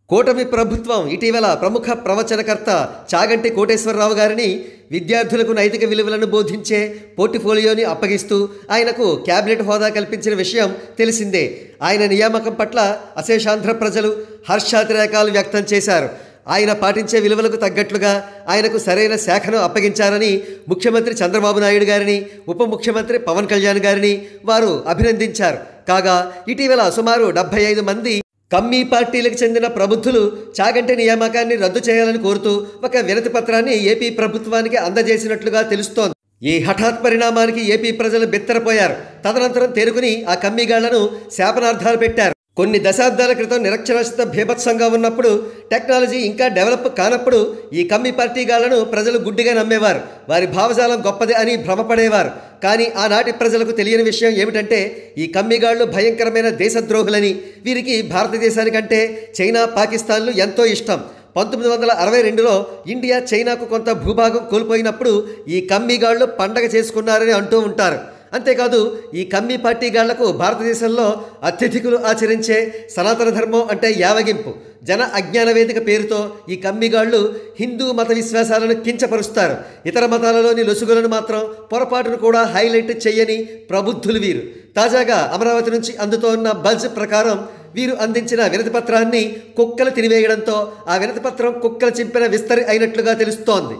కూటమి ప్రభుత్వం ఇటీవల ప్రముఖ ప్రవచనకర్త చాగంటి కోటేశ్వరరావు గారిని విద్యార్థులకు నైతిక విలువలను బోధించే పోర్ట్ఫోలియోని అప్పగిస్తూ ఆయనకు క్యాబినెట్ హోదా కల్పించిన విషయం తెలిసిందే. ఆయన నియామకం పట్ల అశేషాంధ్ర ప్రజలు హర్షాతిరేకాలు వ్యక్తం చేశారు. ఆయన పాటించే విలువలకు తగ్గట్లుగా ఆయనకు సరైన శాఖను అప్పగించారని ముఖ్యమంత్రి చంద్రబాబు నాయుడు గారిని, ఉప ముఖ్యమంత్రి పవన్ కళ్యాణ్ గారిని వారు అభినందించారు. కాగా ఇటీవల సుమారు 75 మంది కమ్మీ పార్టీలకు చెందిన ప్రబుద్ధులు చాగంటి నియామకాన్ని రద్దు చేయాలని కోరుతూ ఒక వినతి పత్రాన్ని ఏపీ ప్రభుత్వానికి అందజేసినట్లుగా తెలుస్తోంది. ఈ హఠాత్ పరిణామానికి ఏపీ ప్రజలు బిత్తరపోయారు. తదనంతరం తేరుకుని ఆ కమ్మీగాళ్లను శాపనార్థాలు పెట్టారు. కొన్ని దశాబ్దాల క్రితం నిరక్షరాస్యత భీభత్సంగా ఉన్నప్పుడు, టెక్నాలజీ ఇంకా డెవలప్ కానప్పుడు ఈ కమ్మీ పార్టీగాళ్లను ప్రజలు గుడ్డిగా నమ్మేవారు. వారి భావజాలం గొప్పది అని భ్రమపడేవారు. కానీ ఆనాటి ప్రజలకు తెలియని విషయం ఏమిటంటే ఈ కమ్మిగాళ్లు భయంకరమైన దేశద్రోహులని, వీరికి భారతదేశానికంటే చైనా, పాకిస్తాన్లు ఎంతో ఇష్టం. 1962లో ఇండియా చైనాకు కొంత భూభాగం కోల్పోయినప్పుడు ఈ కమ్మిగాళ్లు పండగ చేసుకున్నారని అంటూ ఉంటారు. అంతేకాదు ఈ కమ్మీ పార్టీగాళ్లకు భారతదేశంలో అత్యధికులు ఆచరించే సనాతన ధర్మం అంటే యావగింపు, జన అజ్ఞాన వేదిక పేరుతో ఈ కమ్మిగాళ్లు హిందూ మత విశ్వాసాలను కించపరుస్తారు. ఇతర మతాలలోని లొసుగులను మాత్రం పొరపాటును కూడా హైలైట్ చేయని ప్రబుద్ధులు వీరు. తాజాగా అమరావతి నుంచి అందుతోన్న బజ్ ప్రకారం వీరు అందించిన వినతి పత్రాన్ని కుక్కలు తినివేయడంతో ఆ వినతి పత్రం కుక్కలు చింపిన విస్తరి అయినట్లుగా తెలుస్తోంది.